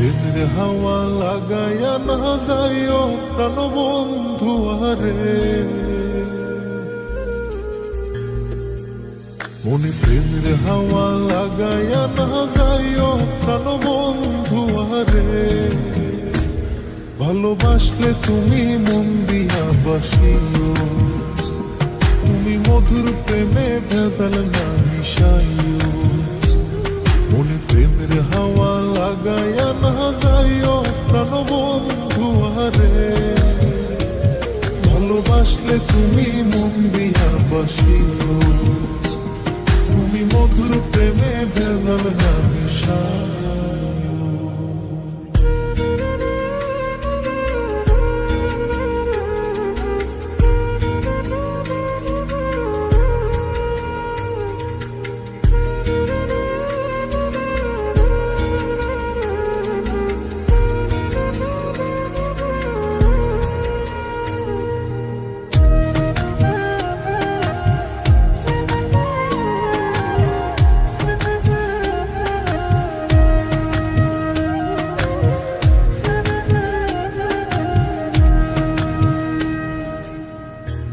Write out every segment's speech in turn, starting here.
প্রেমের হাওয়া লাগাইয়া না যাইও প্রাণবন্ধু আরে, মনে প্রেমের হাওয়া লাগাইয়া না যাইও প্রাণবন্ধু আরে। ভালোবাসলে তুমি মন দিয়া বাসিও, তুমি মধুর প্রেমে ভেজাল না মিশাইও। মনে প্রেমের হাওয়া লাগাইয়া না যাইও প্রাণবন্ধু আরে, ভালোবাসলে তুমি মন দিয়া বাসিও, তুমি মধুর প্রেমে ভেজাল না মিশাইও।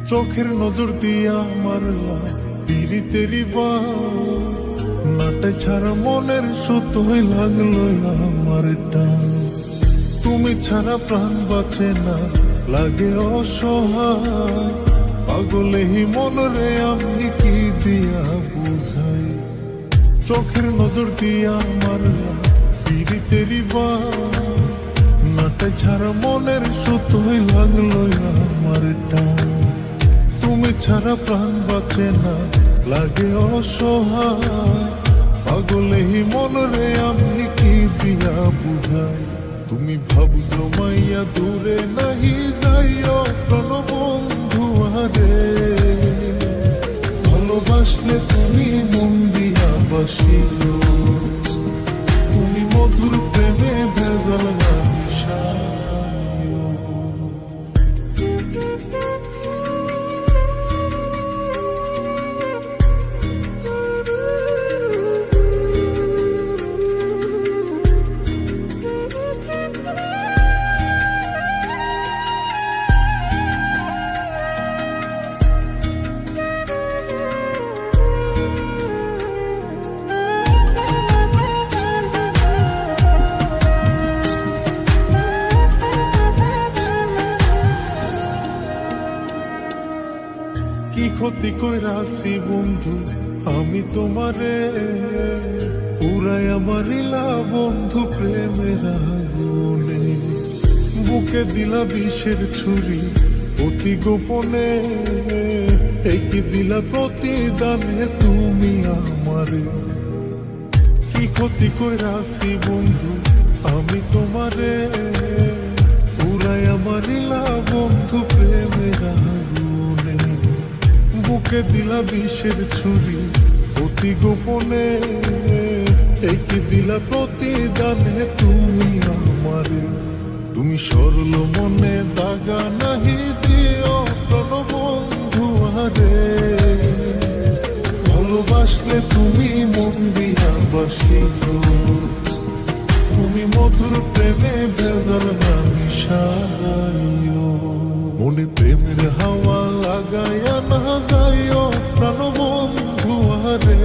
চোখের নজর দিয়া মারলা পিরিতেরি নাটে ছাড়া মনের সুতোই লাগলো আমার টান। তুমি ছাড়া প্রাণ বাঁচে না, লাগে অসহায়, পাগলেই মন রে আমি কি দিয়া বুঝাই। চোখের নজর দিয়া মারলা পিরিতেরি নাটে ছাড়া মনের সুতোই লাগলো আমার টান। তুমি ছাড়া প্রাণ বাঁচে না, লাগে অসহায়, পাগলেই মন রে আমি কি দিয়া বুঝাই। তুমি ভাবছো মাইয়া দূরে নাহি যাইও প্রাণবন্ধু আরে, ভালোবাসলে তুমি মন দিয়া বাসিও, তুমি মধুর প্রেমে ভেজাল না মিশাইও। কি ক্ষতি কইরাছি বন্ধু আমি তোমারে, পুরাই আমারিলা বন্ধু প্রেমের আগুনে। বুকে দিলা বিষের ছুরি অতি গোপনে, কি দিলা প্রতিদানে তুমি আমারে। কি ক্ষতি কইরাছি বন্ধু আমি তোমারে, পুরাই আমারিলা বন্ধু প্রেমের আগুনে। বুকে দিলা বিষের ছুরি অতি গোপনে, কি দিলা প্রতিদানে তুমি আমারে। তুমি সরল মনে দাগা নাহি দিও প্রাণবন্ধু আরে, ভালোবাসলে তুমি মন দিয়া বাসিও, তুমি মধুর প্রেমে ভেজাল না মিশাইও। মনে প্রেমের হাওয়া লাগাইয়া না যাইও প্রাণবন্ধু আরে,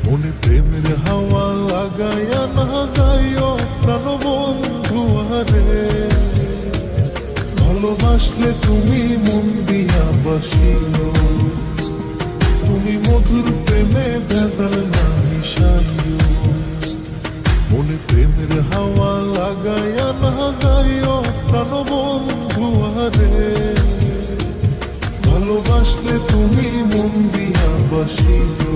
মনে প্রেমের হাওয়া লাগাইয়া না যাইও প্রাণবন্ধু আরে, ভালোবাসলে তুমি মন দিয়া বাসিও, তুমি মধুর প্রেমে ভেজাল না মিশাইও। মনে প্রেমের হাওয়া লাগাইয়া না যাইও প্রাণবন্ধু আরে, ভালোবাসলে তুমি মন দিয়া বাসিও,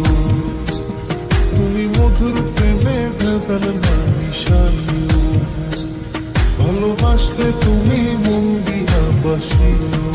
তুমি মধুর প্রেমে ভেজাল না মিশাইও। ভালোবাসলে তুমি মন দিয়া বাসিও,